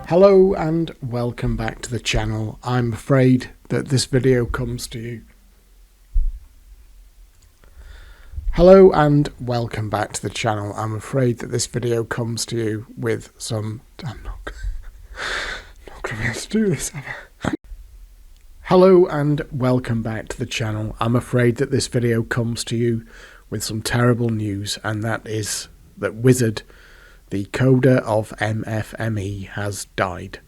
Hello and welcome back to the channel. I'm afraid that this video comes to you. Hello and welcome back to the channel. I'm afraid that this video comes to you with some... I'm not going to be able to do this, am I? Hello and welcome back to the channel. I'm afraid that this video comes to you with some terrible news, and that is that Wizard, the coder of MFME, has died.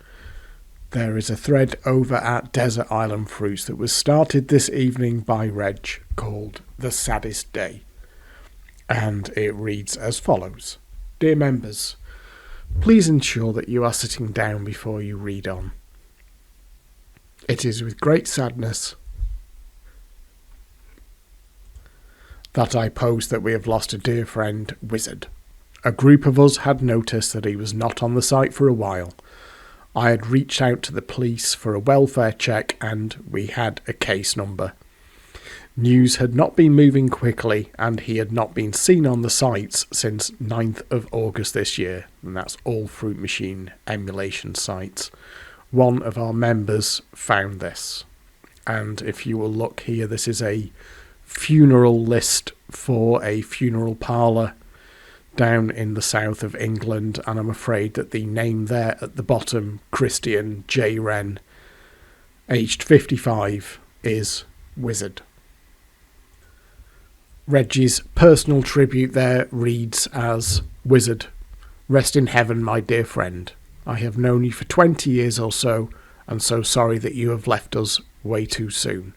There is a thread over at Desert Island Fruits that was started this evening by Reg called The Saddest Day. And it reads as follows. Dear members, please ensure that you are sitting down before you read on. It is with great sadness that I post that we have lost a dear friend, Wizard. A group of us had noticed that he was not on the site for a while. I had reached out to the police for a welfare check and we had a case number. News had not been moving quickly and he had not been seen on the sites since 9th of August this year, and that's all Fruit Machine emulation sites. One of our members found this, and if you will look here, this is a funeral list for a funeral parlour down in the south of England, and I'm afraid that the name there at the bottom, Christian J. Wren, aged 55, is Wizard. Reggie's personal tribute there reads as, Wizard, rest in heaven, my dear friend. I have known you for 20 years or so, and so sorry that you have left us way too soon.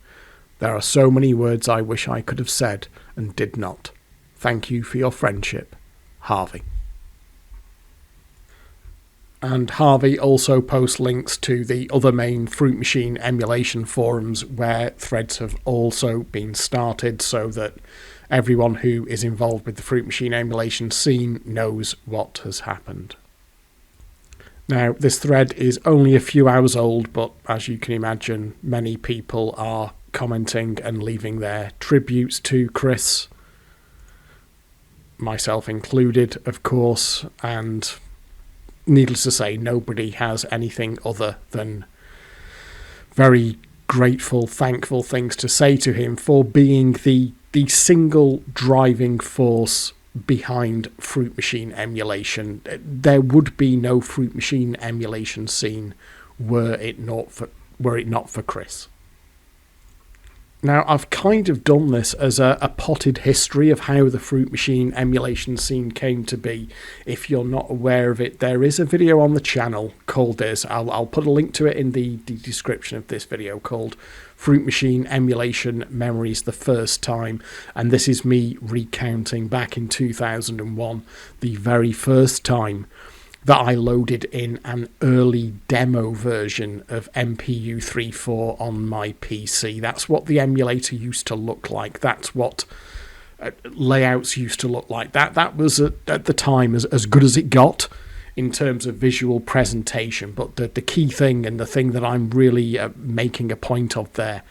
There are so many words I wish I could have said and did not. Thank you for your friendship. Harvey. And Harvey also posts links to the other main Fruit Machine emulation forums where threads have also been started so that everyone who is involved with the Fruit Machine emulation scene knows what has happened. Now, this thread is only a few hours old, but as you can imagine, many people are commenting and leaving their tributes to Chris, myself included, of course, and needless to say, nobody has anything other than very grateful, thankful things to say to him for being the single driving force behind Fruit Machine emulation. There would be no Fruit Machine emulation scene were it not for Chris. Now, I've kind of done this as a potted history of how the Fruit Machine emulation scene came to be. If you're not aware of it, there is a video on the channel called this. I'll put a link to it in the description of this video, called Fruit Machine Emulation Memories the First Time. And this is me recounting back in 2001, the very first time that I loaded in an early demo version of MPU34 on my PC. That's what the emulator used to look like. That's what layouts used to look like. That was at the time as good as it got in terms of visual presentation. But the key thing, and the thing that I'm really making a point of there,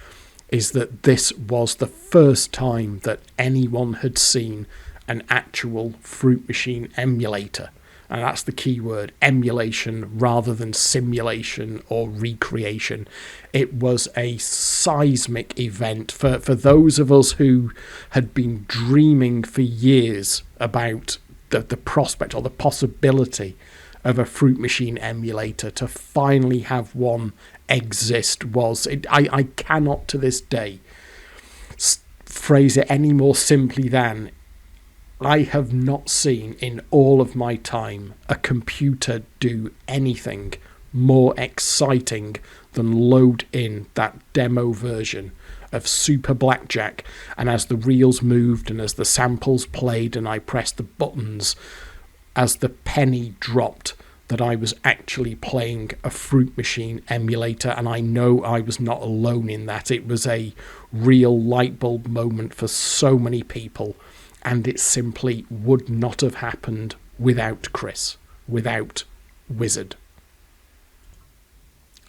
is that this was the first time that anyone had seen an actual Fruit Machine emulator. And that's the key word, emulation rather than simulation or recreation. It was a seismic event for those of us who had been dreaming for years about the prospect or the possibility of a Fruit Machine emulator. To finally have one exist I cannot to this day phrase it any more simply than, I have not seen in all of my time a computer do anything more exciting than load in that demo version of Super Blackjack, and as the reels moved and as the samples played and I pressed the buttons, as the penny dropped that I was actually playing a Fruit Machine emulator. And I know I was not alone in that. It was a real light bulb moment for so many people. And it simply would not have happened without Chris, without Wizard.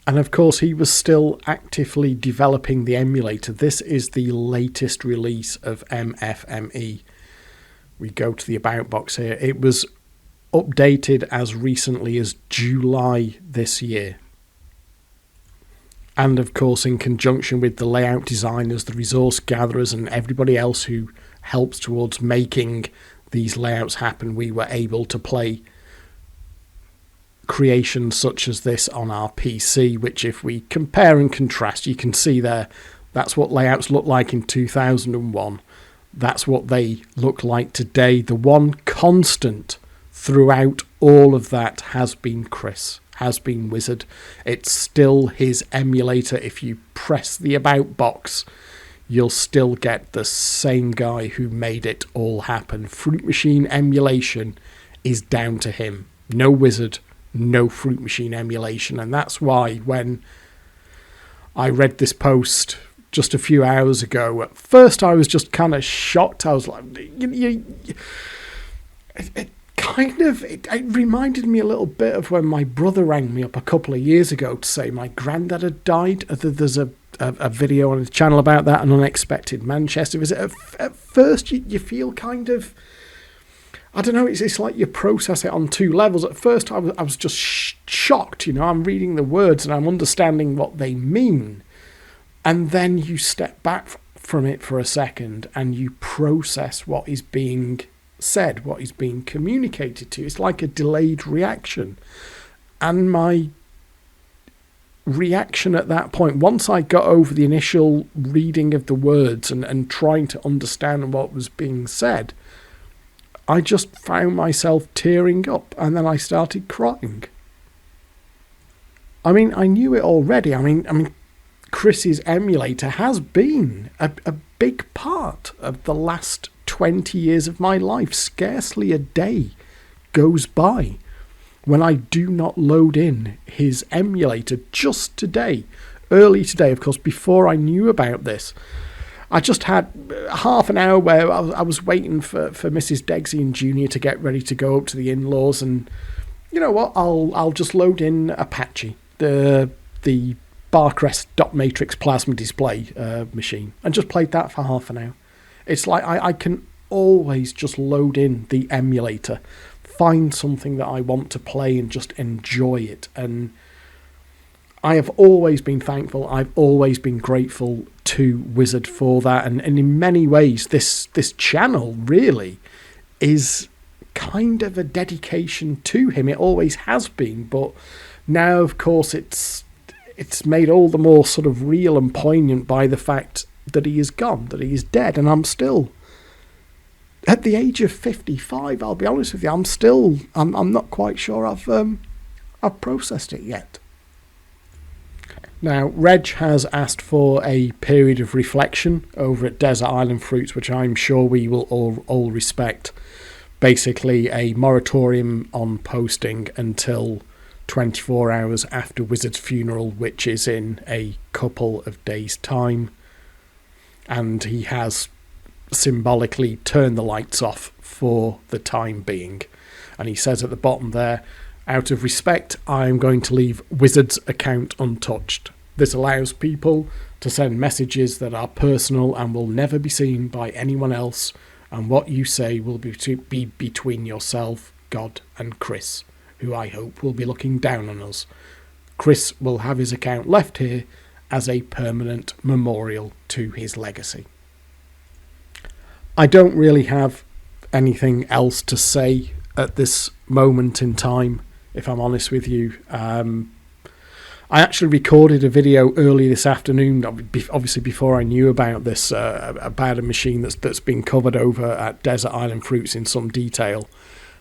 And of course, he was still actively developing the emulator. This is the latest release of MFME. We go to the About box here. It was updated as recently as July this year. And of course, in conjunction with the layout designers, the resource gatherers, and everybody else who helps towards making these layouts happen, we were able to play creations such as this on our PC, which if we compare and contrast, you can see there, that's what layouts looked like in 2001. That's what they look like today. The one constant throughout all of that has been Chris, has been Wizard. It's still his emulator. If you press the about box, you'll still get the same guy who made it all happen. Fruit Machine emulation is down to him. No Wizard, no Fruit Machine emulation. And that's why when I read this post just a few hours ago, at first I was just kind of shocked. I was like, it reminded me a little bit of when my brother rang me up a couple of years ago to say my granddad had died. There's a video on his channel about that, an unexpected Manchester visit. At first you feel kind of, I don't know, it's like you process it on two levels. At first I was just shocked, I'm reading the words and I'm understanding what they mean. And then you step back from it for a second and you process what is being said, what is being communicated to you. It's like a delayed reaction. And my reaction at that point, once I got over the initial reading of the words and trying to understand what was being said, I just found myself tearing up and then I started crying. I mean, I knew it already. I mean, Chris's emulator has been a big part of the last 20 years of my life. Scarcely a day goes by when I do not load in his emulator. Just today, early today, of course, before I knew about this, I just had half an hour where I was waiting for Mrs. Degsy and Junior to get ready to go up to the in-laws, and you know what, I'll just load in Apache, the Barcrest dot matrix plasma display machine, and just played that for half an hour. It's like I can always just load in the emulator, find something that I want to play and just enjoy it. And I have always been thankful, I've always been grateful to Wizard for that. And in many ways, this channel really is kind of a dedication to him. It always has been, but now, of course, it's made all the more sort of real and poignant by the fact that he is gone, that he is dead. And I'm still, at the age of 55, I'll be honest with you, I'm not quite sure I've processed it yet. Now, Reg has asked for a period of reflection over at Desert Island Fruits, which I'm sure we will all respect. Basically, a moratorium on posting until 24 hours after Wizard's funeral, which is in a couple of days' time. And he has symbolically turned the lights off for the time being. And he says at the bottom there, out of respect, I am going to leave Wizard's account untouched. This allows people to send messages that are personal and will never be seen by anyone else, and what you say will be between yourself, God, and Chris, who I hope will be looking down on us. Chris will have his account left here as a permanent memorial to his legacy. I don't really have anything else to say at this moment in time, if I'm honest with you. I actually recorded a video early this afternoon, obviously before I knew about this, about a machine that's been covered over at Desert Island Fruits in some detail.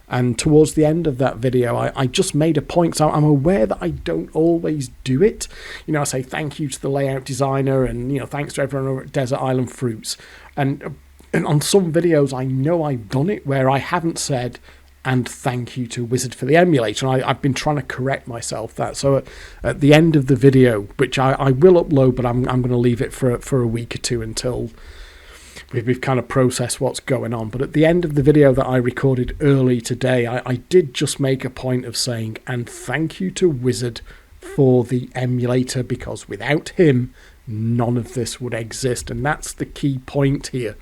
And towards the end of that video, I just made a point. So I'm aware that I don't always do it. I say thank you to the layout designer and, thanks to everyone over at Desert Island Fruits. And on some videos, I know I've done it where I haven't said, and thank you to Wizard for the emulator. And I've been trying to correct myself that. So at the end of the video, which I will upload, but I'm going to leave it for a week or two until we've kind of processed what's going on. But at the end of the video that I recorded early today, I did just make a point of saying, and thank you to Wizard for the emulator, because without him, none of this would exist. And that's the key point here.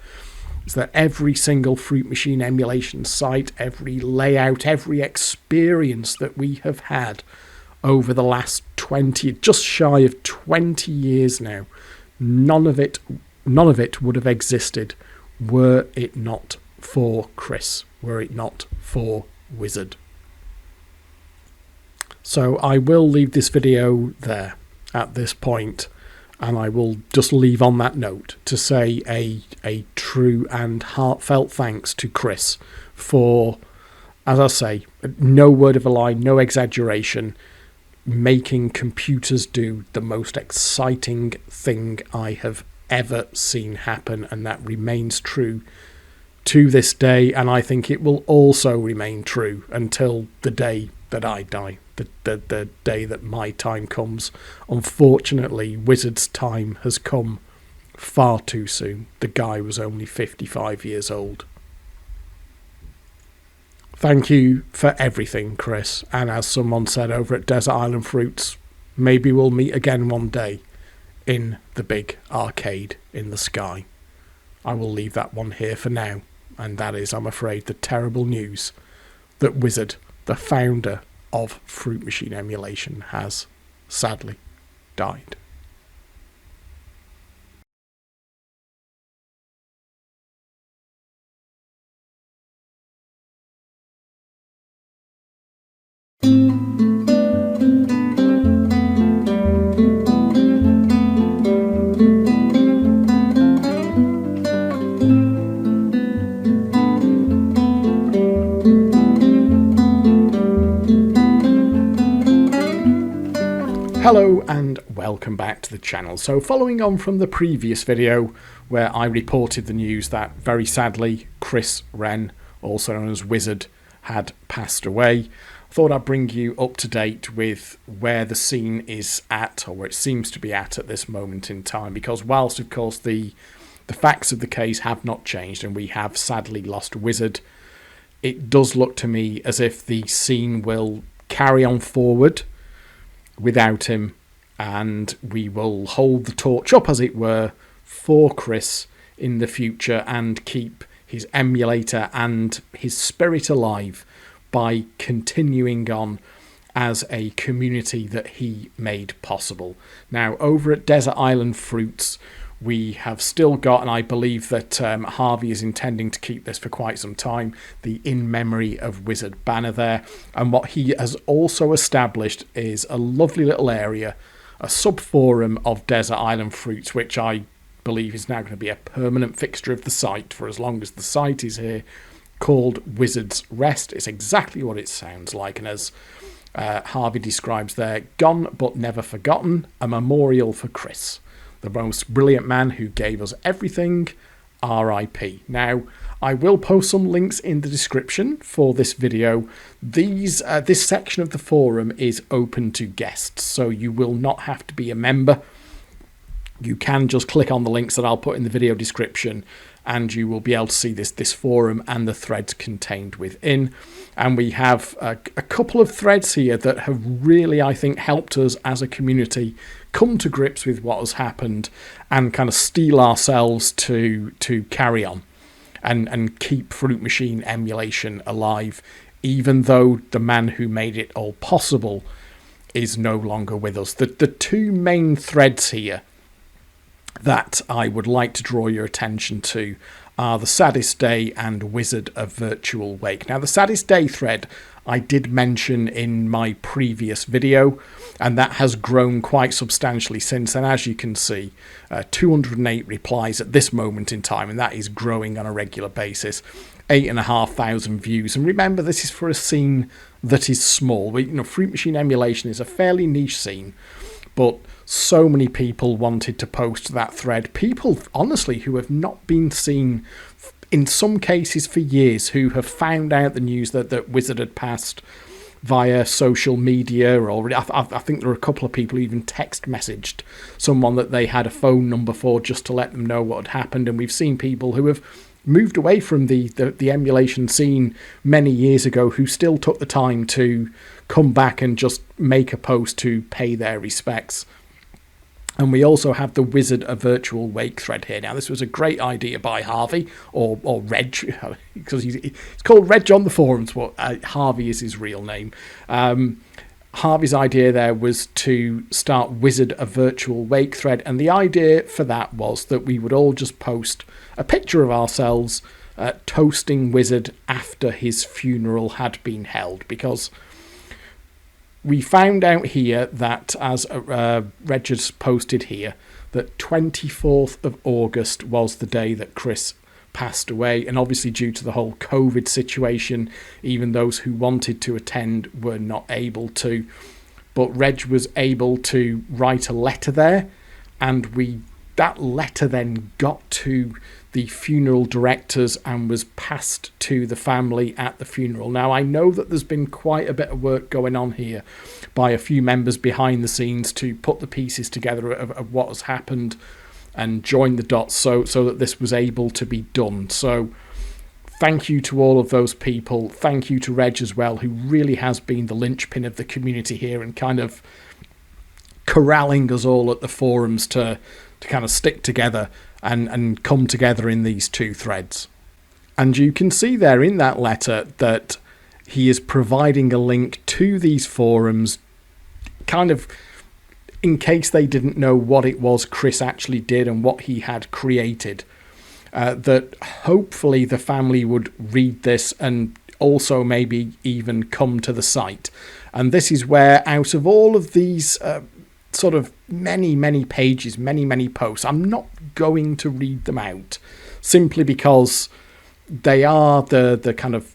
is that every single Fruit Machine emulation site, every layout, every experience that we have had over the last 20, just shy of 20 years now, none of it would have existed were it not for Chris, were it not for Wizard. So I will leave this video there at this point, and I will just leave on that note to say a true and heartfelt thanks to Chris for, as I say, no word of a lie, no exaggeration, making computers do the most exciting thing I have ever seen happen, and that remains true to this day, and I think it will also remain true until the day that I die, the day that my time comes. Unfortunately, Wizard's time has come far too soon. The guy was only 55 years old. Thank you for everything, Chris, and as someone said over at Desert Island Fruits, maybe we'll meet again one day in the big arcade in the sky. I will leave that one here for now, and that is, I'm afraid, the terrible news that Wizard, the founder of Fruit Machine emulation, has sadly died. Hello and welcome back to the channel. So following on from the previous video where I reported the news that very sadly Chris Wren, also known as Wizard, had passed away, I thought I'd bring you up to date with where the scene is at, or where it seems to be at this moment in time, because whilst of course the facts of the case have not changed and we have sadly lost Wizard, it does look to me as if the scene will carry on forward without him, and we will hold the torch up, as it were, for Chris in the future and keep his emulator and his spirit alive by continuing on as a community that he made possible. Now, over at Desert Island Fruits, we have still got, and I believe that Harvey is intending to keep this for quite some time, the In Memory of Wizard banner there. And what he has also established is a lovely little area, a sub-forum of Desert Island Fruits, which I believe is now going to be a permanent fixture of the site for as long as the site is here, called Wizard's Rest. It's exactly what it sounds like, and as Harvey describes there, gone but never forgotten, a memorial for Chris, the most brilliant man who gave us everything, R.I.P. Now, I will post some links in the description for this video. This section of the forum is open to guests, so you will not have to be a member. You can just click on the links that I'll put in the video description, and you will be able to see this forum and the threads contained within. And we have a couple of threads here that have really, I think, helped us as a community come to grips with what has happened and kind of steel ourselves to carry on and keep Fruit Machine emulation alive, even though the man who made it all possible is no longer with us. The two main threads here that I would like to draw your attention to are the Saddest Day and Wizard of Virtual Wake. Now, the Saddest Day thread I did mention in my previous video, and that has grown quite substantially since. And as you can see, 208 replies at this moment in time, and that is growing on a regular basis. 8,500 views. And remember, this is for a scene that is small. Fruit Machine emulation is a fairly niche scene, but so many people wanted to post that thread. People, honestly, who have not been seen, in some cases for years, who have found out the news that Wizard had passed via social media. Or I think there were a couple of people who even text messaged someone that they had a phone number for just to let them know what had happened. And we've seen people who have moved away from the emulation scene many years ago who still took the time to come back and just make a post to pay their respects. And we also have the Wizard a Virtual Wake thread here. Now, this was a great idea by Harvey, or Reg, because he's called Reg on the forums, but Harvey is his real name. Harvey's idea there was to start Wizard a Virtual Wake thread, and the idea for that was that we would all just post a picture of ourselves toasting Wizard after his funeral had been held, because we found out here that, as Reg has posted here, that 24th of August was the day that Chris passed away, and obviously due to the whole COVID situation, even those who wanted to attend were not able to. But Reg was able to write a letter there, and that letter then got to the funeral directors and was passed to the family at the funeral. Now, I know that there's been quite a bit of work going on here by a few members behind the scenes to put the pieces together of what has happened and join the dots so that this was able to be done. So thank you to all of those people. Thank you to Reg as well, who really has been the linchpin of the community here and kind of corralling us all at the forums to kind of stick together and come together in these two threads. And you can see there in that letter that he is providing a link to these forums, kind of in case they didn't know what it was Chris actually did and what he had created, that hopefully the family would read this and also maybe even come to the site. And this is where, out of all of these sort of many pages, many posts, I'm not going to read them out, simply because they are the kind of,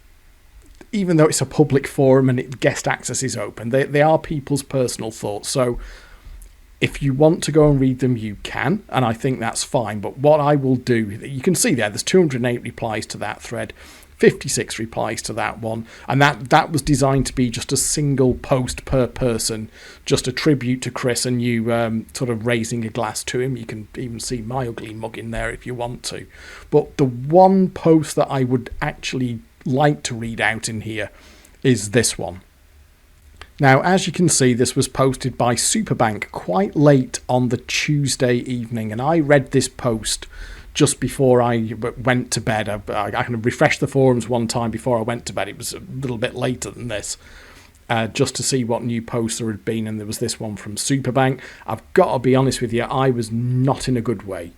even though it's a public forum and guest access is open, they are people's personal thoughts. So if you want to go and read them, you can, and I think that's fine. But what I will do, you can see there's 208 replies to that thread, 56 replies to that one, and that was designed to be just a single post per person, just a tribute to Chris and you sort of raising a glass to him. You can even see my ugly mug in there if you want to. But the one post that I would actually like to read out in here is this one. Now, as you can see, this was posted by Superbank quite late on the Tuesday evening, and I read this post just before I went to bed. I kind of refreshed the forums one time before I went to bed. It was a little bit later than this, just to see what new posts there had been, and there was this one from Superbank. I've got to be honest with you, I was not in a good way.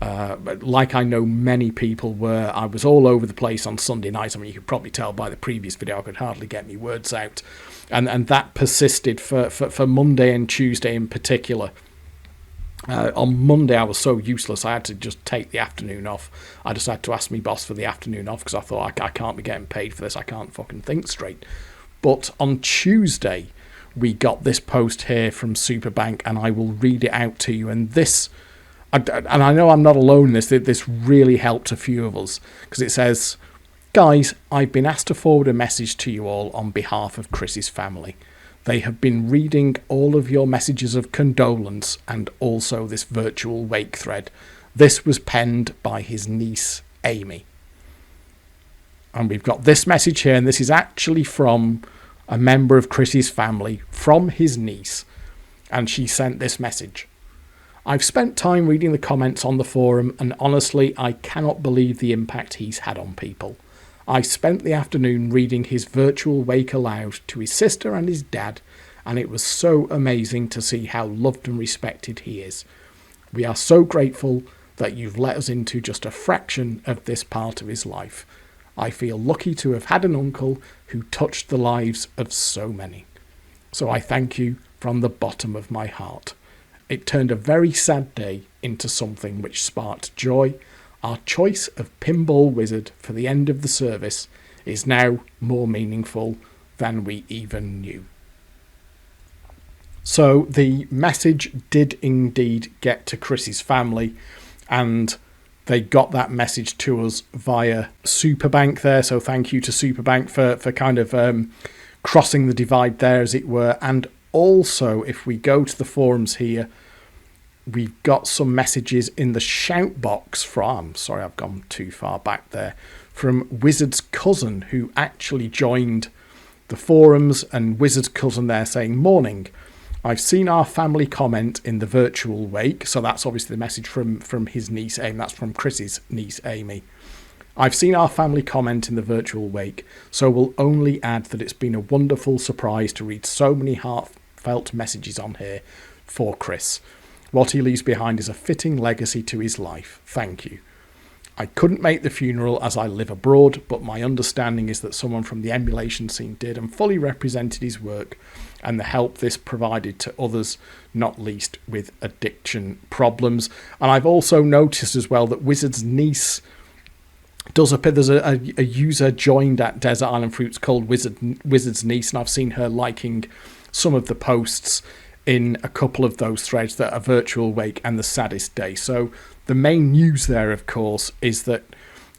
Like I know many people were. I was all over the place on Sunday night. I mean, you could probably tell by the previous video I could hardly get my words out, and that persisted for Monday and Tuesday in particular. On Monday I was so useless I had to just take the afternoon off. I just had to ask my boss for the afternoon off because I thought I can't be getting paid for this. I can't fucking think straight. But on Tuesday we got this post here from Superbank, and I will read it out to you. And this, and I know I'm not alone in this, this really helped a few of us, because it says, "Guys, I've been asked to forward a message to you all on behalf of Chris's family. They have been reading all of your messages of condolence and also this virtual wake thread. This was penned by his niece, Amy." And we've got this message here, and this is actually from a member of Chris's family, from his niece, and she sent this message. "I've spent time reading the comments on the forum, and honestly, I cannot believe the impact he's had on people. I spent the afternoon reading his virtual wake aloud to his sister and his dad, and it was so amazing to see how loved and respected he is. We are so grateful that you've let us into just a fraction of this part of his life. I feel lucky to have had an uncle who touched the lives of so many. So I thank you from the bottom of my heart. It turned a very sad day into something which sparked joy. Our choice of Pinball Wizard for the end of the service is now more meaningful than we even knew." So the message did indeed get to Chris's family, and they got that message to us via Superbank there. So thank you to Superbank for kind of crossing the divide there, as it were. And also, if we go to the forums here, we've got some messages in the shout box from, sorry, I've gone too far back there, from Wizard's cousin, who actually joined the forums, and Wizard's cousin there saying, "Morning. I've seen our family comment in the virtual wake. So that's obviously the message from his niece, Amy. That's from Chris's niece, Amy. I've seen our family comment in the virtual wake, so will only add that it's been a wonderful surprise to read so many heartfelt messages on here for Chris. What he leaves behind is a fitting legacy to his life. Thank you. I couldn't make the funeral as I live abroad, but my understanding is that someone from the emulation scene did and fully represented his work and the help this provided to others, not least with addiction problems. And I've also noticed as well that Wizard's niece there's a user joined at Desert Island Fruits called Wizard's Niece, and I've seen her liking some of the posts in a couple of those threads that are Virtual Wake and The Saddest Day. So the main news there, of course, is that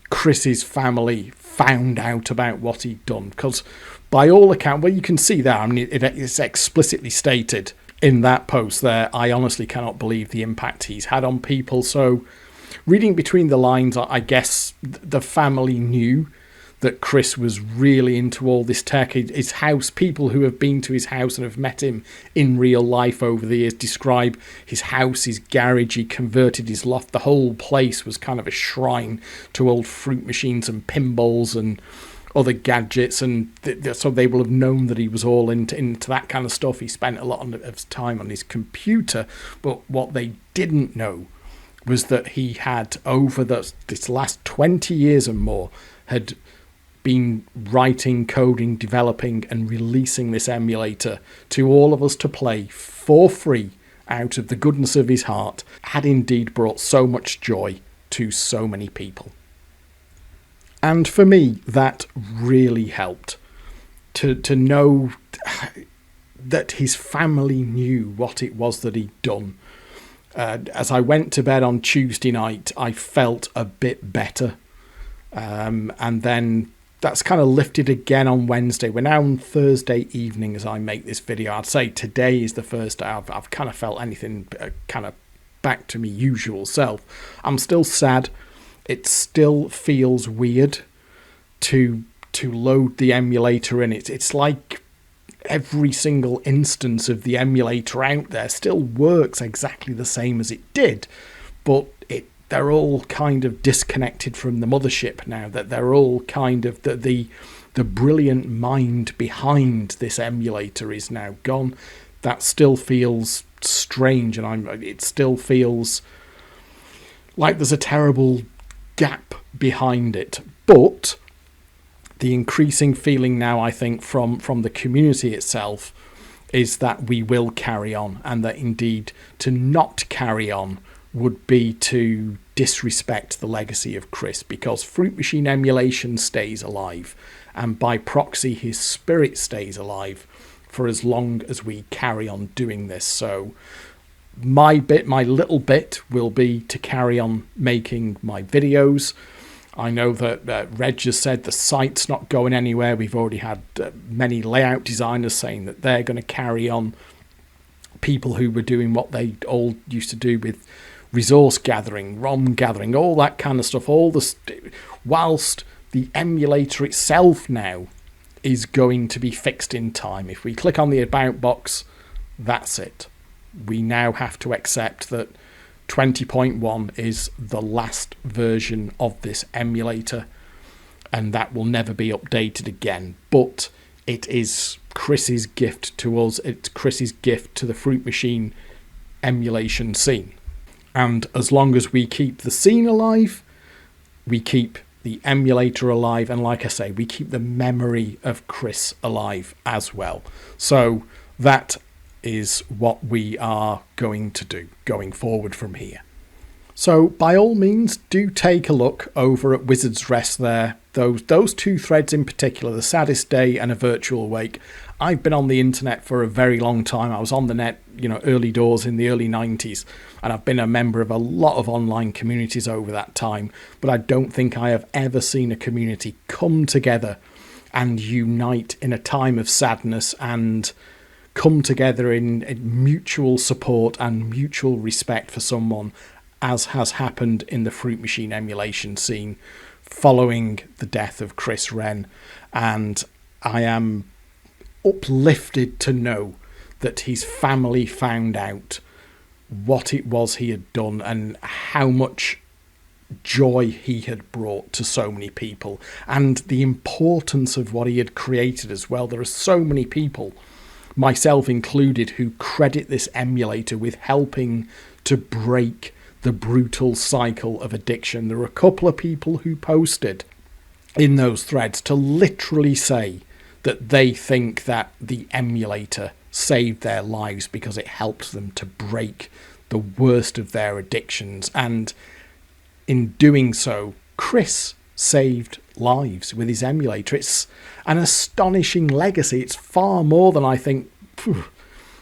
Chris's family found out about what he'd done, because by all accounts, well, you can see there, I mean, it's explicitly stated in that post there, I honestly cannot believe the impact he's had on people. So reading between the lines, I guess the family knew that Chris was really into all this tech. His house, people who have been to his house and have met him in real life over the years describe his house, his garage. He converted his loft. The whole place was kind of a shrine to old fruit machines and pinballs and other gadgets. And so they will have known that he was all into that kind of stuff. He spent a lot of his time on his computer. But what they didn't know was that he had, over this last 20 years and more, had been writing, coding, developing and releasing this emulator to all of us to play for free out of the goodness of his heart, had indeed brought so much joy to so many people. And for me, that really helped to know that his family knew what it was that he'd done. As I went to bed on Tuesday night, I felt a bit better. And then that's kind of lifted again on Wednesday. We're now on Thursday evening as I make this video. I'd say today is the first day I've kind of felt anything kind of back to me usual self. I'm still sad. It still feels weird to load the emulator in. It's like every single instance of the emulator out there still works exactly the same as it did, but they're all kind of disconnected from the mothership now, that they're all kind of the brilliant mind behind this emulator is now gone. That still feels strange, and it still feels like there's a terrible gap behind it. But the increasing feeling now, I think, from the community itself is that we will carry on, and that indeed to not carry on would be to disrespect the legacy of Chris, because Fruit Machine emulation stays alive, and by proxy his spirit stays alive for as long as we carry on doing this. So my little bit will be to carry on making my videos. I know that Reg just said the site's not going anywhere. We've already had many layout designers saying that they're going to carry on. People who were doing what they all used to do with resource gathering, ROM gathering, all that kind of stuff, whilst the emulator itself now is going to be fixed in time. If we click on the about box, that's it. We now have to accept that 20.1 is the last version of this emulator, and that will never be updated again. But it is Chris's gift to us. It's Chris's gift to the Fruit Machine emulation scene. And as long as we keep the scene alive, we keep the emulator alive, and like I say, we keep the memory of Chris alive as well. So that is what we are going to do going forward from here. So by all means, do take a look over at Wizard's Rest there. Those two threads in particular, The Saddest Day and A Virtual Wake. I've been on the internet for a very long time. I was on the net, early doors in the early 90s, and I've been a member of a lot of online communities over that time, but I don't think I have ever seen a community come together and unite in a time of sadness and come together in mutual support and mutual respect for someone, as has happened in the Fruit Machine emulation scene following the death of Chris Wren. And I am uplifted to know that his family found out what it was he had done and how much joy he had brought to so many people, and the importance of what he had created as well. There are so many people, myself included, who credit this emulator with helping to break the brutal cycle of addiction. There are a couple of people who posted in those threads to literally say that they think that the emulator saved their lives because it helped them to break the worst of their addictions. And in doing so, Chris saved lives with his emulator. It's an astonishing legacy. It's far more than I think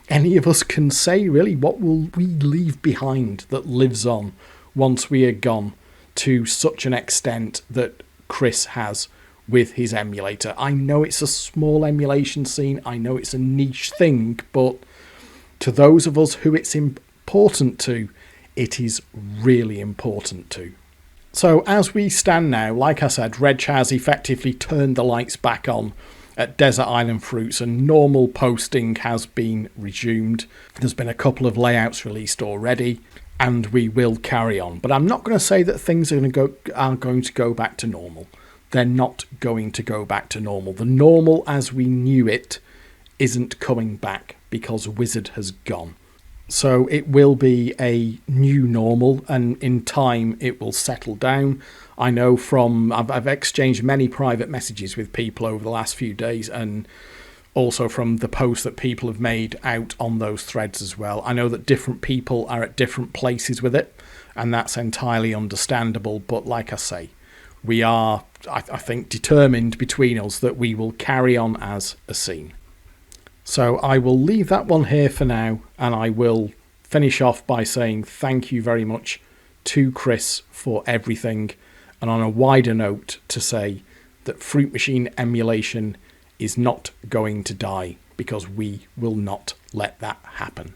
any of us can say, really. What will we leave behind that lives on once we are gone, to such an extent that Chris has with his emulator? I know it's a small emulation scene, I know it's a niche thing, but to those of us who it's important to, it is really important to. So as we stand now, like I said, Reg has effectively turned the lights back on at Desert Island Fruits and normal posting has been resumed. There's been a couple of layouts released already and we will carry on. But I'm not going to say that things are going to go back to normal. They're not going to go back to normal. The normal as we knew it isn't coming back because Wizard has gone. So it will be a new normal, and in time it will settle down. I know I've exchanged many private messages with people over the last few days, and also from the posts that people have made out on those threads as well. I know that different people are at different places with it, and that's entirely understandable. But like I say, we are, I think, determined between us that we will carry on as a scene. So I will leave that one here for now, and I will finish off by saying thank you very much to Chris for everything, and on a wider note to say that Fruit Machine emulation is not going to die, because we will not let that happen.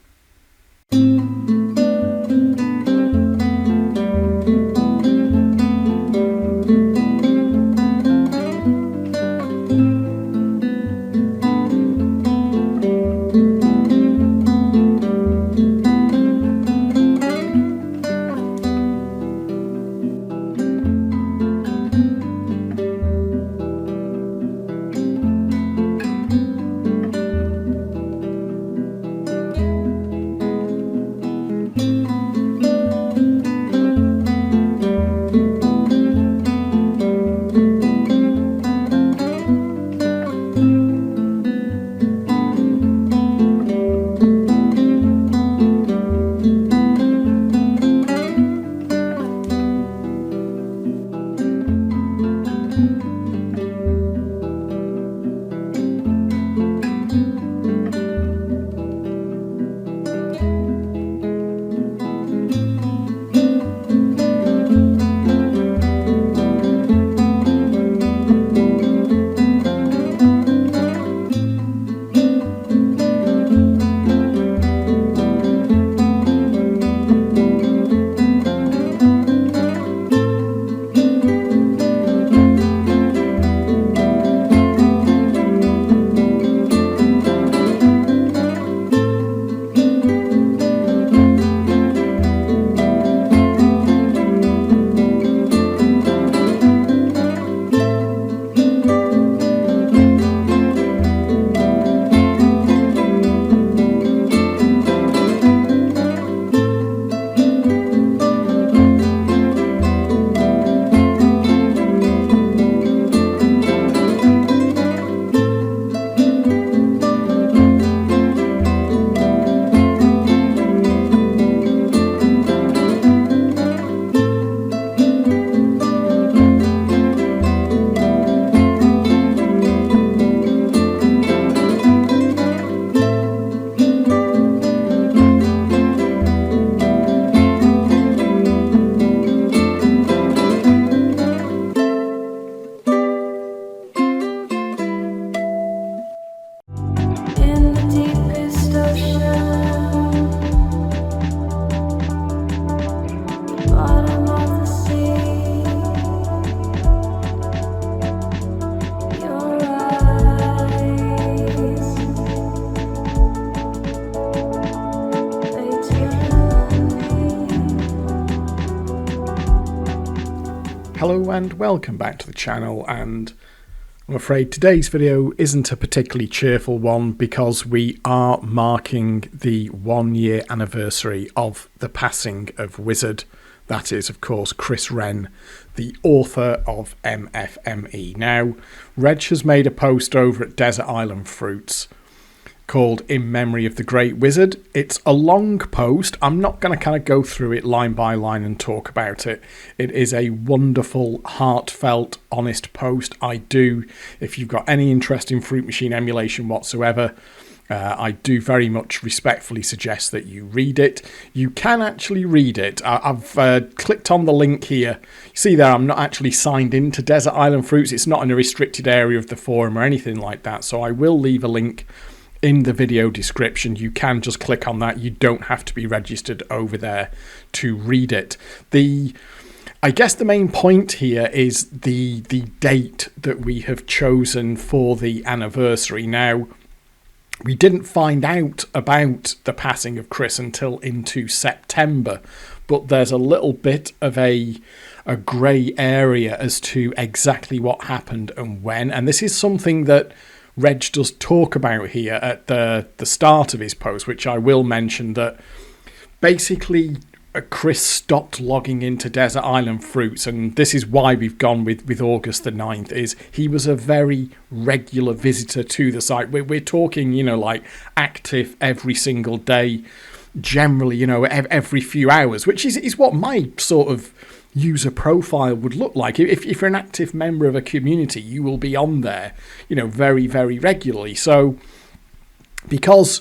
Hello and welcome back to the channel, and I'm afraid today's video isn't a particularly cheerful one because we are marking the 1 year anniversary of the passing of Wizard. That is, of course, Chris Wren, the author of MFME. Now, Reg has made a post over at Desert Island Fruits called In Memory of the Great Wizard. It's a long post. I'm not going to kind of go through it line by line and talk about it. It is a wonderful, heartfelt, honest post. If you've got any interest in Fruit Machine emulation whatsoever, I do very much respectfully suggest that you read it. You can actually read it. I've clicked on the link here. You see there, I'm not actually signed into Desert Island Fruits. It's not in a restricted area of the forum or anything like that. So I will leave a link in the video description. You can just click on that. You don't have to be registered over there to read it. I guess the main point here is the date that we have chosen for the anniversary. Now, we didn't find out about the passing of Chris until into September, but there's a little bit of a grey area as to exactly what happened and when. And this is something that Reg does talk about here at the start of his post, which I will mention, that basically Chris stopped logging into Desert Island Fruits, and this is why we've gone with August the 9th, is he was a very regular visitor to the site. We're talking, like active every single day, generally, every few hours, which is what my sort of user profile would look like. If you're an active member of a community, you will be on there, very, very regularly. So because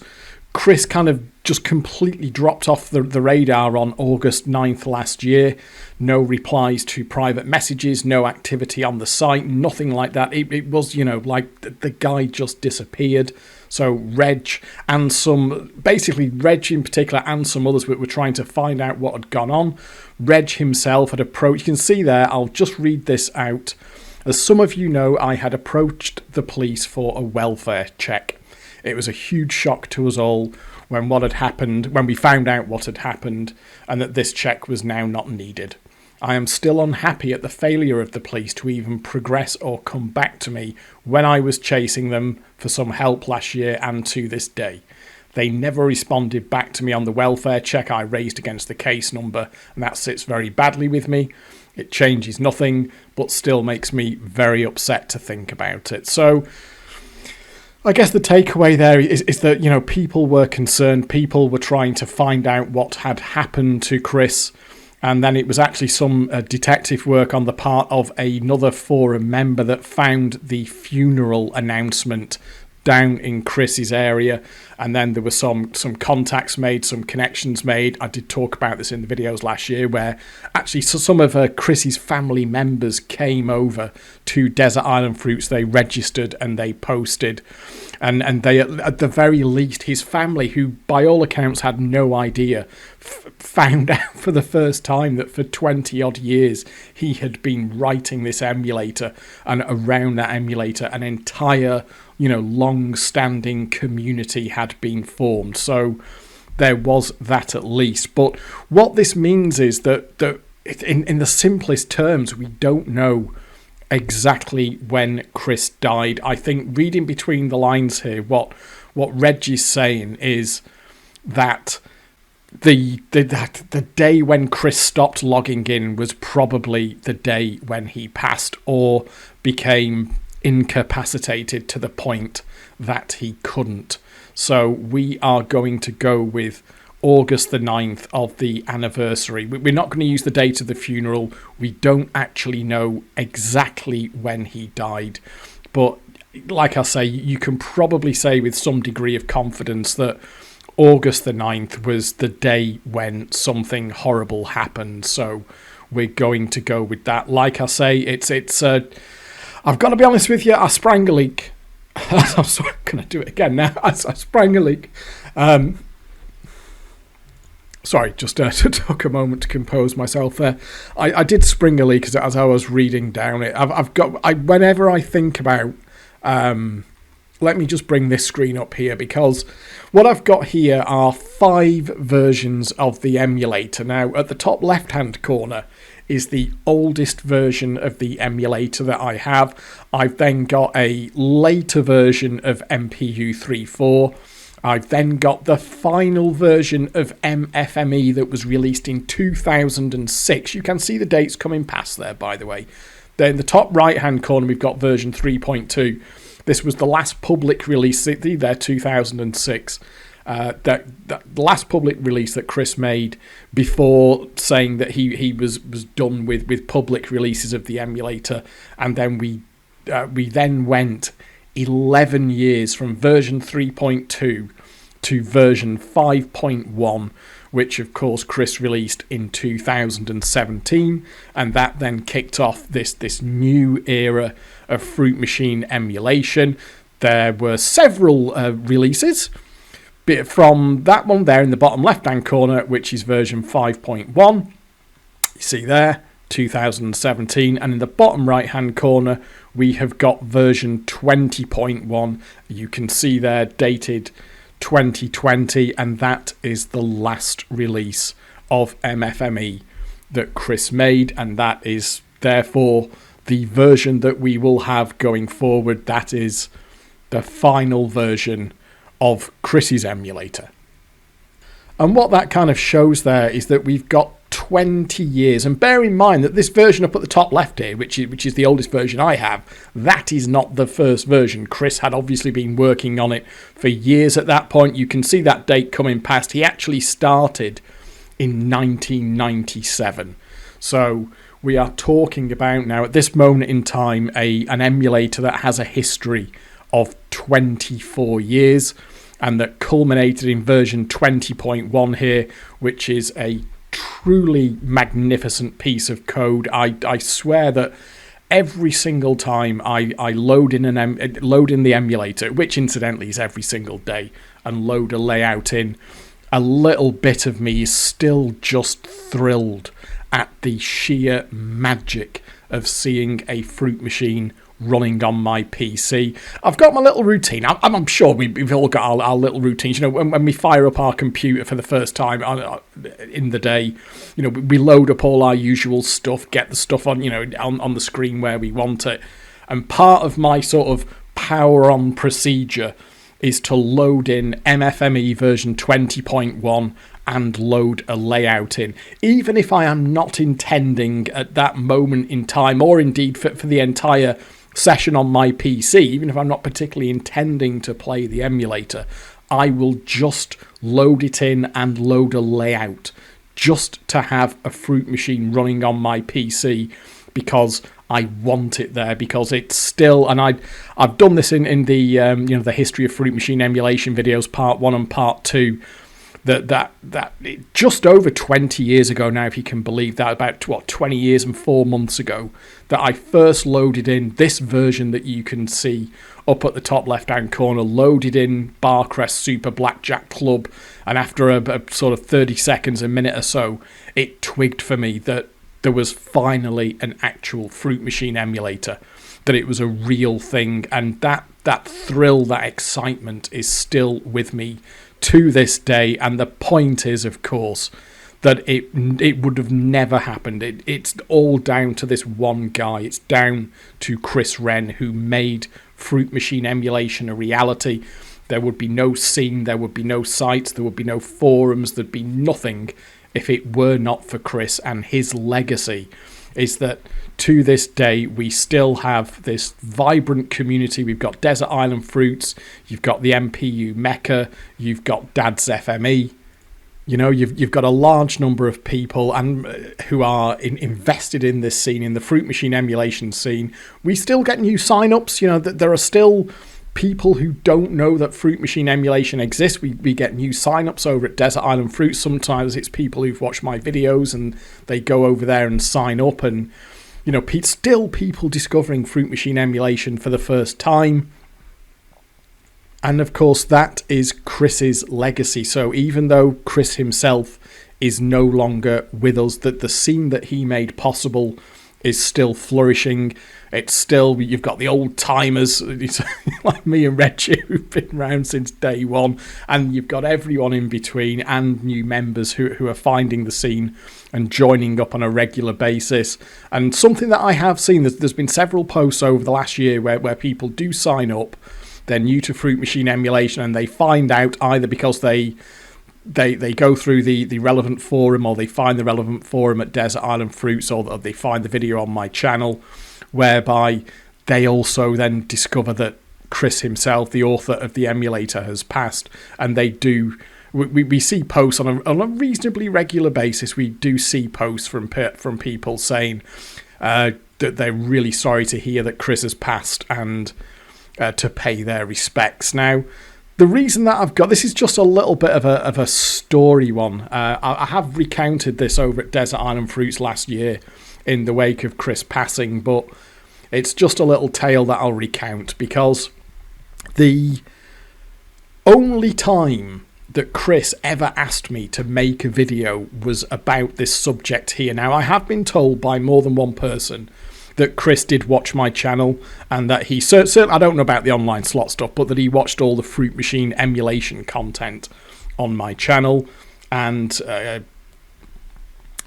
Chris kind of just completely dropped off the radar on August 9th last year, no replies to private messages, no activity on the site, nothing like that. It was, like the guy just disappeared. So Reg and Reg in particular and some others were trying to find out what had gone on. Reg himself had approached, you can see there, I'll just read this out. As some of you know, I had approached the police for a welfare check. It was a huge shock to us all when we found out what had happened and that this check was now not needed. I am still unhappy at the failure of the police to even progress or come back to me when I was chasing them for some help last year and to this day. They never responded back to me on the welfare check I raised against the case number, and that sits very badly with me. It changes nothing, but still makes me very upset to think about it. So I guess the takeaway there is that, people were concerned. People were trying to find out what had happened to Chris. And then it was actually some detective work on the part of another forum member that found the funeral announcement down in Chris's area. And then there were some contacts made, some connections made. I did talk about this in the videos last year, where actually some of Chris's family members came over to Desert Island Fruits. They registered and they posted. And they, at the very least, his family, who by all accounts had no idea, found out for the first time that for 20 odd years he had been writing this emulator, and around that emulator an entire long-standing community had been formed. So there was that at least. But what this means is that in the simplest terms, we don't know exactly when Chris died. I think reading between the lines here, what Reggie's saying is that the day when Chris stopped logging in was probably the day when he passed or became incapacitated to the point that he couldn't. So we are going to go with August the 9th of the anniversary. We're not going to use the date of the funeral. We don't actually know exactly when he died. But like I say, you can probably say with some degree of confidence that August the 9th was the day when something horrible happened. So we're going to go with that. Like I say, it's I've got to be honest with you, I sprang a leak. I'm sorry, I'm going to do it again now. I sprang a leak. Sorry, just took a moment to compose myself there. I did spring a leak as I was reading down it. Whenever I think about let me just bring this screen up here, because what I've got here are 5 versions of the emulator. Now, at the top left-hand corner is the oldest version of the emulator that I have. I've then got a later version of MPU 3.4. I've then got the final version of MFME that was released in 2006. You can see the dates coming past there, by the way. Then in the top right-hand corner, we've got version 3.2. This was the last public release, there, 2006. The last public release that Chris made before saying that he was done with public releases of the emulator. And then we then went 11 years from version 3.2 to version 5.1, which of course Chris released in 2017, and that then kicked off this new era of Fruit Machine emulation. There were several releases from that one there in the bottom left hand corner, which is version 5.1. You see there, 2017, and in the bottom right hand corner we have got version 20.1. You can see there, dated 2020, and that is the last release of MFME that Chris made, and that is therefore the version that we will have going forward. That is the final version of Chris's emulator. And what that kind of shows there is that we've got 20 years, and bear in mind that this version up at the top left here, which is the oldest version I have, that is not the first version. Chris had obviously been working on it for years at that point. You can see that date coming past. He actually started in 1997. So we are talking about now, at this moment in time, an emulator that has a history of 24 years, and that culminated in version 20.1 here, which is a truly magnificent piece of code. I swear that every single time I load in the emulator, which incidentally is every single day, and load a layout in, a little bit of me is still just thrilled at the sheer magic of seeing a Fruit Machine running on my PC. I've got my little routine. I'm sure we've all got our little routines. You know, when we fire up our computer for the first time in the day, you know, we load up all our usual stuff, get the stuff on, you know, on the screen where we want it. And part of my sort of power on procedure is to load in MFME version 20.1 and load a layout in, even if I am not intending at that moment in time, or indeed for the entire session on my PC, even if I'm not particularly intending to play the emulator, I will just load it in and load a layout just to have a Fruit Machine running on my PC, because I want it there, because it's still, and I've done this in the you know, the history of Fruit Machine emulation videos, part 1 and part 2. That just over 20 years ago now, if you can believe that, about 20 years and 4 months ago, that I first loaded in this version that you can see up at the top left hand corner, loaded in Barcrest Super Blackjack Club, and after a sort of 30 seconds, a minute or so, it twigged for me that there was finally an actual Fruit Machine emulator, that it was a real thing, and that thrill, that excitement is still with me to this day. And the point is, of course, that it would have never happened. It's all down to this one guy. It's down to Chris Wren, who made Fruit Machine emulation a reality. There would be no scene, there would be no sites, there would be no forums, there'd be nothing if it were not for Chris. And his legacy is that to this day we still have this vibrant community. We've got Desert Island Fruits, you've got the MPU Mecca, you've got Dad's FME. You know, you've got a large number of people and who are invested in this scene, in the Fruit Machine emulation scene. We still get new sign-ups. You know, there are still people who don't know that Fruit Machine emulation exists. We get new sign-ups over at Desert Island Fruits. Sometimes it's people who've watched my videos and they go over there and sign up. And, you know, still people discovering Fruit Machine emulation for the first time. And of course, that is Chris's legacy. So even though Chris himself is no longer with us, that the scene that he made possible is still flourishing. It's still, you've got the old timers like me and Reggie, who've been around since day one, and you've got everyone in between and new members who are finding the scene and joining up on a regular basis. And something that I have seen, there's been several posts over the last year where people do sign up, they're new to Fruit Machine emulation, and they find out either because they go through the relevant forum, or they find the relevant forum at Desert Island Fruits, or they find the video on my channel, whereby they also then discover that Chris himself, the author of the emulator, has passed. And they do, we see posts on a reasonably regular basis. We do see posts from people saying that they're really sorry to hear that Chris has passed, and to pay their respects. Now, the reason that I've got this is just a little bit of a story one. I have recounted this over at Desert Island Fruits last year in the wake of Chris passing, but it's just a little tale that I'll recount, because the only time that Chris ever asked me to make a video was about this subject here. Now, I have been told by more than one person that Chris did watch my channel, and that he certainly, I don't know about the online slot stuff, but that he watched all the Fruit Machine emulation content on my channel. And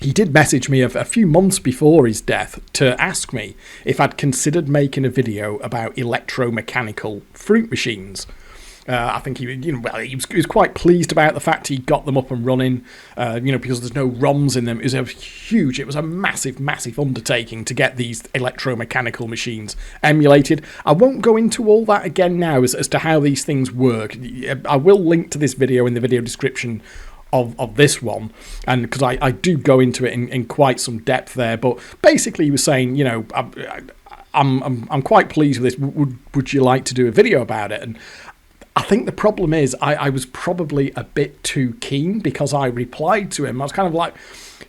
he did message me a few months before his death to ask me if I'd considered making a video about electromechanical fruit machines. I think he was quite pleased about the fact he got them up and running, because there's no ROMs in them. It was a massive undertaking to get these electromechanical machines emulated. I won't go into all that again now as to how these things work. I will link to this video in the video description of this one, and because I do go into it in quite some depth there. But basically, he was saying, I'm quite pleased with this. Would you like to do a video about it? And I think the problem is I was probably a bit too keen, because I replied to him. I was kind of like,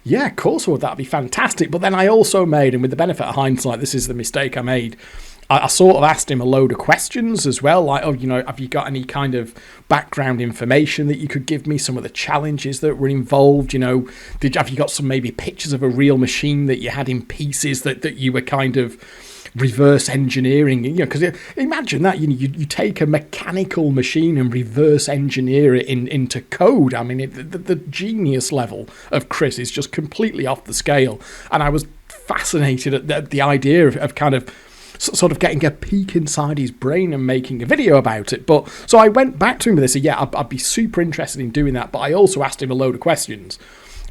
yeah, of course I would. That'd be fantastic. But then I also made, and with the benefit of hindsight, this is the mistake I made, I sort of asked him a load of questions as well, like, have you got any kind of background information that you could give me, some of the challenges that were involved, have you got some maybe pictures of a real machine that you had in pieces that you were kind of reverse engineering, because imagine that, you take a mechanical machine and reverse engineer it into code. I mean, the genius level of Chris is just completely off the scale, and I was fascinated at the idea of kind of sort of getting a peek inside his brain and making a video about it. But so I went back to him with this, yeah, I'd be super interested in doing that, but I also asked him a load of questions,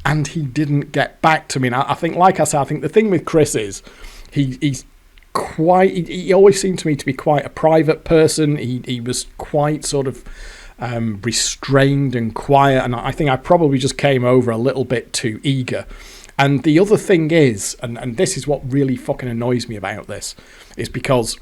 and he didn't get back to me. And I think, like I said, I think the thing with Chris is he always seemed to me to be quite a private person. He was quite sort of restrained and quiet, and I think I probably just came over a little bit too eager. And the other thing is, and this is what really fucking annoys me about this, is because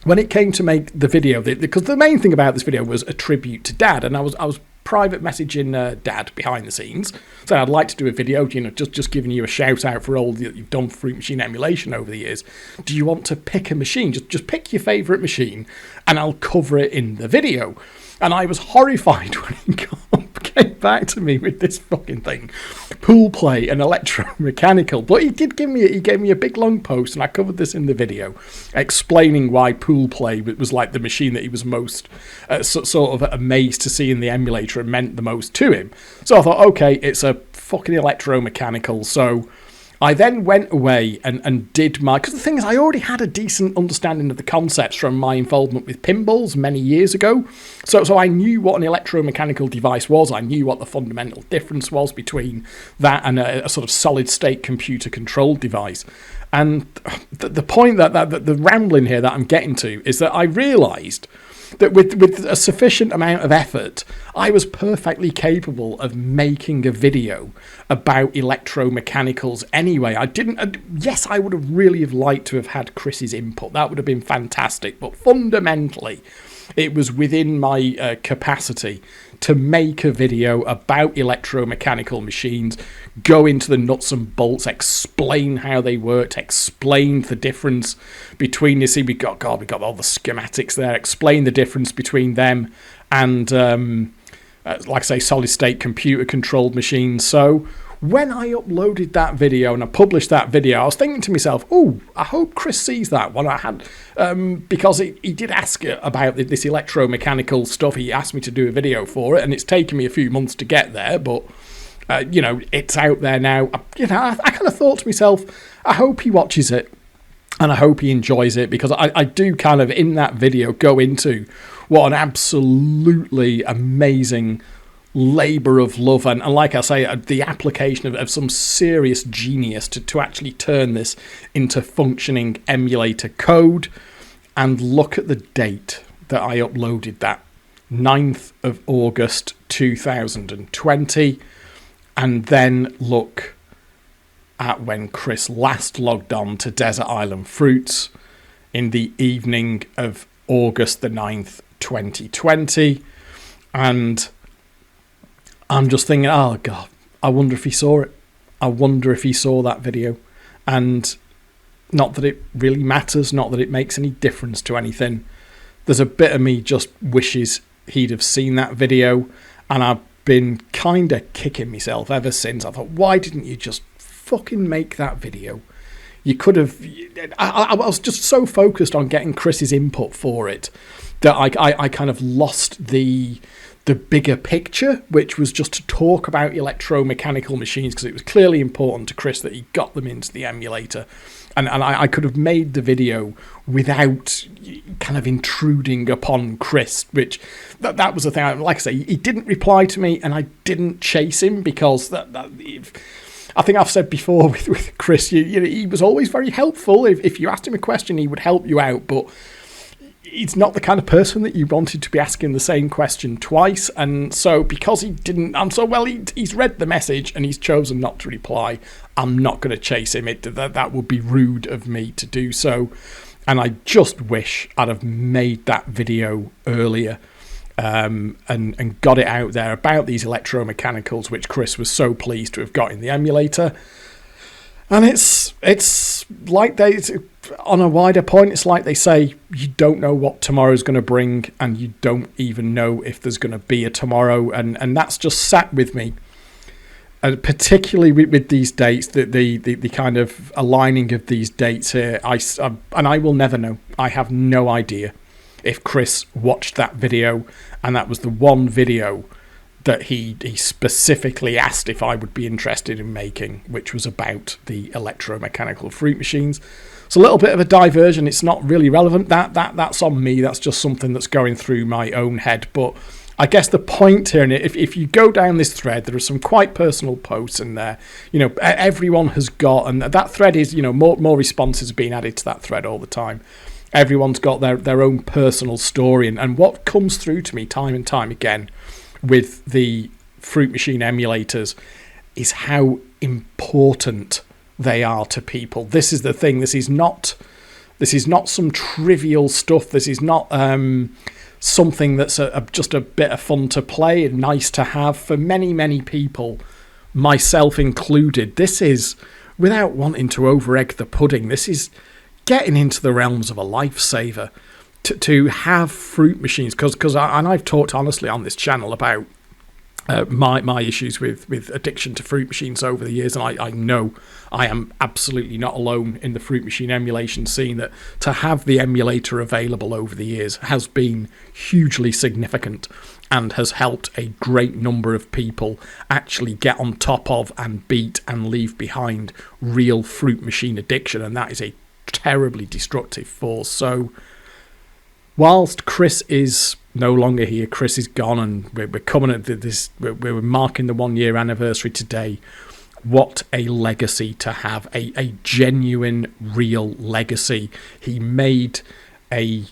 when it came to make the video, because the main thing about this video was a tribute to Dad, and I was private messaging Dad behind the scenes, saying I'd like to do a video, just giving you a shout out for all that you've done Fruit Machine emulation over the years. Do you want to pick a machine? Just pick your favourite machine, and I'll cover it in the video. And I was horrified when he came back to me with this fucking thing, pool play and electromechanical. But he gave me a big long post, and I covered this in the video, explaining why pool play was like the machine that he was most sort of amazed to see in the emulator and meant the most to him. So I thought, okay, it's a fucking electromechanical. So I then went away and did because the thing is, I already had a decent understanding of the concepts from my involvement with pinballs many years ago. So I knew what an electromechanical device was. I knew what the fundamental difference was between that and a sort of solid state computer controlled device. And the point that the rambling here that I'm getting to is that I realised that with a sufficient amount of effort, I was perfectly capable of making a video about electromechanicals anyway. Yes, I would have really have liked to have had Chris's input. That would have been fantastic. But fundamentally, it was within my capacity to make a video about electromechanical machines, go into the nuts and bolts, explain how they worked, explain the difference between, you see, we got all the schematics there, explain the difference between them and, like I say, solid-state computer-controlled machines. So When I uploaded that video and I published that video, I was thinking to myself, oh, I hope Chris sees that one. I had, because he did ask about this electromechanical stuff. He asked me to do a video for it, and it's taken me a few months to get there, but it's out there now. I kind of thought to myself, I hope he watches it and I hope he enjoys it, because I do kind of, in that video, go into what an absolutely amazing labour of love and like I say, the application of some serious genius to actually turn this into functioning emulator code. And look at the date that I uploaded that, 9th of August 2020, and then look at when Chris last logged on to Desert Island Fruits in the evening of August the 9th 2020, and I'm just thinking, oh God, I wonder if he saw it. I wonder if he saw that video. And not that it really matters, not that it makes any difference to anything. There's a bit of me just wishes he'd have seen that video, and I've been kind of kicking myself ever since. I thought, why didn't you just fucking make that video? You could have... I was just so focused on getting Chris's input for it that I kind of lost the bigger picture, which was just to talk about electromechanical machines, because it was clearly important to Chris that he got them into the emulator. And I could have made the video without kind of intruding upon Chris, which that was the thing. Like I say, he didn't reply to me, and I didn't chase him, because I think I've said before with Chris, he was always very helpful. If you asked him a question, he would help you out, but he's not the kind of person that you wanted to be asking the same question twice. And so because he didn't answer, well, he's read the message and he's chosen not to reply, I'm not going to chase him. That would be rude of me to do so. And I just wish I'd have made that video earlier, and got it out there about these electromechanicals, which Chris was so pleased to have got in the emulator. And it's like on a wider point, it's like they say, you don't know what tomorrow's going to bring, and you don't even know if there's going to be a tomorrow. And that's just sat with me, particularly with these dates, the kind of aligning of these dates here. And I will never know. I have no idea if Chris watched that video, and that was the one video that he specifically asked if I would be interested in making, which was about the electromechanical fruit machines. It's a little bit of a diversion. It's not really relevant. That's on me. That's just something that's going through my own head. But I guess the point here, and if you go down this thread, there are some quite personal posts in there. Everyone has got, and that thread is, more responses being added to that thread all the time. Everyone's got their own personal story, and what comes through to me time and time again with the fruit machine emulators is how important they are to people. This is the thing. This is not some trivial stuff. This is not something that's just a bit of fun to play and nice to have for many, many people, myself included. This is, without wanting to over-egg the pudding, this is getting into the realms of a lifesaver. To have fruit machines, because I've talked honestly on this channel about my issues with addiction to fruit machines over the years, and I know I am absolutely not alone in the fruit machine emulation scene. That to have the emulator available over the years has been hugely significant and has helped a great number of people actually get on top of and beat and leave behind real fruit machine addiction, and that is a terribly destructive force. So whilst Chris is no longer here, Chris is gone, and we're coming at this, we're marking the 1 year anniversary today. What a legacy to have, a genuine, real legacy. He made a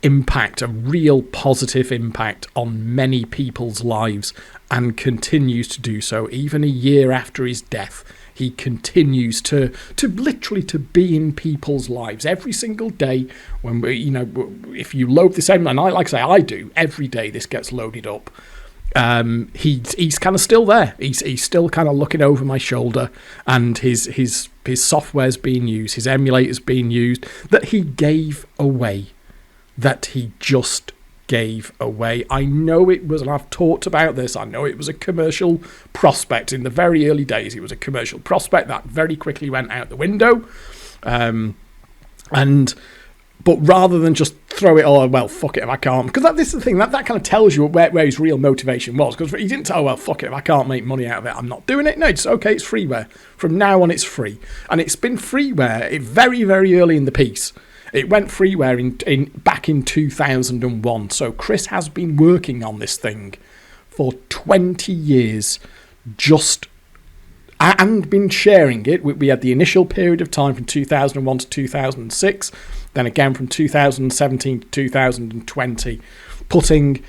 impact, a real positive impact on many people's lives, and continues to do so even a year after his death. He continues to literally to be in people's lives every single day. When if you load this in, and I do every day, this gets loaded up. He's kind of still there. He's still kind of looking over my shoulder, and his software's being used, his emulator's being used, that he gave away, that he just gave away. I know it was, and I've talked about this, I know it was a commercial prospect in the very early days. It was a commercial prospect that very quickly went out the window. But rather than just throw it all, well, fuck it if I can't, because this is the thing, that kind of tells you where his real motivation was, because he didn't say, oh, well, fuck it, if I can't make money out of it, I'm not doing it. No, it's okay, it's freeware. From now on, it's free. And it's been freeware very, very early in the piece. It went freeware back in 2001. So Chris has been working on this thing for 20 years, and been sharing it. We had the initial period of time from 2001 to 2006, then again from 2017 to 2020, putting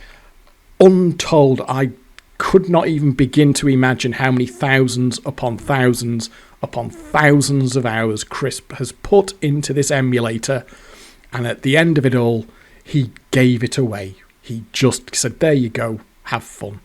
untold, I could not even begin to imagine how many thousands upon thousands upon thousands of hours Chris has put into this emulator. And at the end of it all, he gave it away. He just said, there you go, have fun.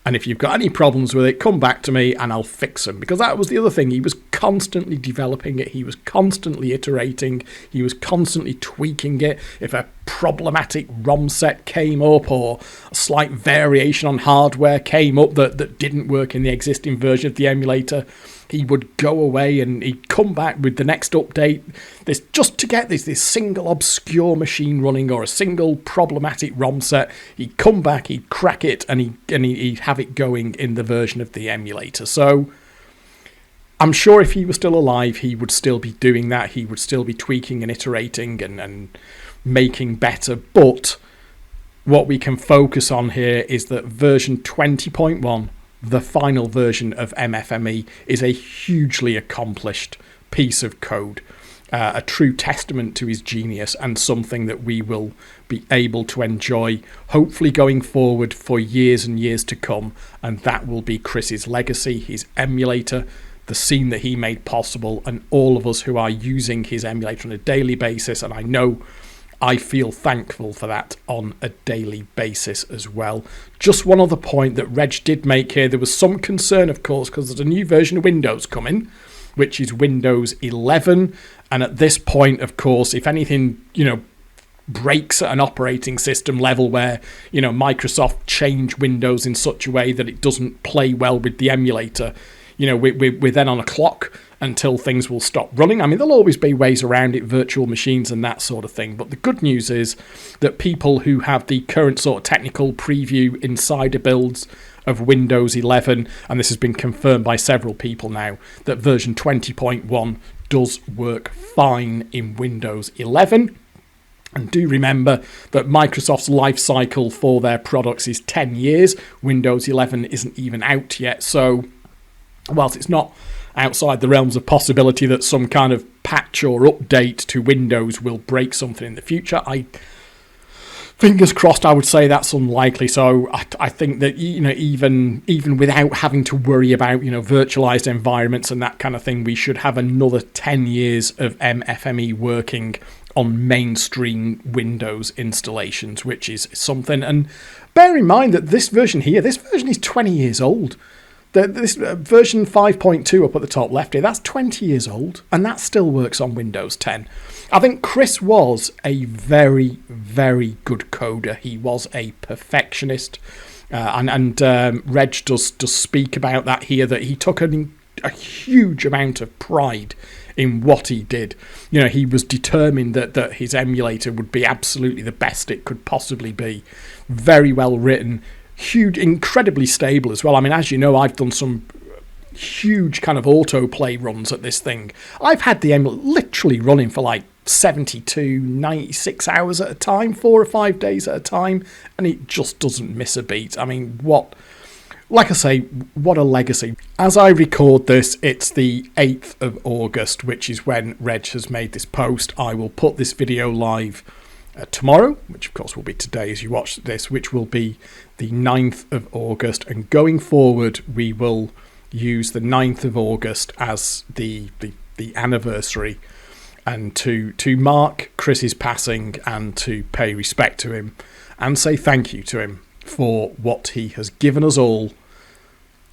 And if you've got any problems with it, come back to me and I'll fix them. Because that was the other thing. He was constantly developing it. He was constantly iterating. He was constantly tweaking it. If a problematic ROM set came up or a slight variation on hardware came up that didn't work in the existing version of the emulator, he would go away and he'd come back with the next update, this just to get this single obscure machine running or a single problematic ROM set. He'd come back, he'd crack it, and he'd have it going in the version of the emulator. So I'm sure if he was still alive, he would still be doing that. He would still be tweaking and iterating and making better. But what we can focus on here is that version 20.1, the final version of MFME, is a hugely accomplished piece of code, a true testament to his genius, and something that we will be able to enjoy, hopefully going forward for years and years to come. And that will be Chris's legacy, his emulator, the scene that he made possible, and all of us who are using his emulator on a daily basis. And I know I feel thankful for that on a daily basis as well. Just one other point that Reg did make here. There was some concern, of course, because there's a new version of Windows coming, which is Windows 11. And at this point, of course, if anything, breaks at an operating system level where, Microsoft change Windows in such a way that it doesn't play well with the emulator, we're then on a clock until things will stop running. I mean, there'll always be ways around it, virtual machines and that sort of thing. But the good news is that people who have the current sort of technical preview insider builds of Windows 11, and this has been confirmed by several people now, that version 20.1 does work fine in Windows 11. And do remember that Microsoft's life cycle for their products is 10 years. Windows 11 isn't even out yet. So whilst it's not outside the realms of possibility that some kind of patch or update to Windows will break something in the future, fingers crossed, I would say that's unlikely. So I think that, even without having to worry about, virtualized environments and that kind of thing, we should have another 10 years of MFME working on mainstream Windows installations, which is something. And bear in mind that this version is 20 years old. This version 5.2 up at the top left here, that's 20 years old, and that still works on Windows 10. I think Chris was a very, very good coder. He was a perfectionist, and Reg does speak about that here, that he took a huge amount of pride in what he did. He was determined that his emulator would be absolutely the best it could possibly be. Very well written, huge, incredibly stable as well. I mean, as you know, I've done some huge kind of autoplay runs at this thing. I've had the emulator literally running for like 72, 96 hours at a time, 4 or 5 days at a time, and it just doesn't miss a beat. I mean, like I say, what a legacy. As I record this, it's the 8th of August, which is when Reg has made this post. I will put this video live tomorrow, which of course will be today as you watch this, which will be the 9th of August. And going forward, we will use the 9th of August as the anniversary, and to mark Chris's passing and to pay respect to him and say thank you to him for what he has given us all,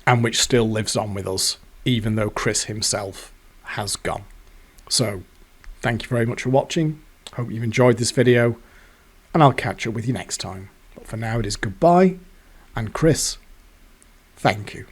and which still lives on with us, even though Chris himself has gone. So thank you very much for watching. Hope you've enjoyed this video, and I'll catch up with you next time. But for now, it is goodbye, and Chris, thank you.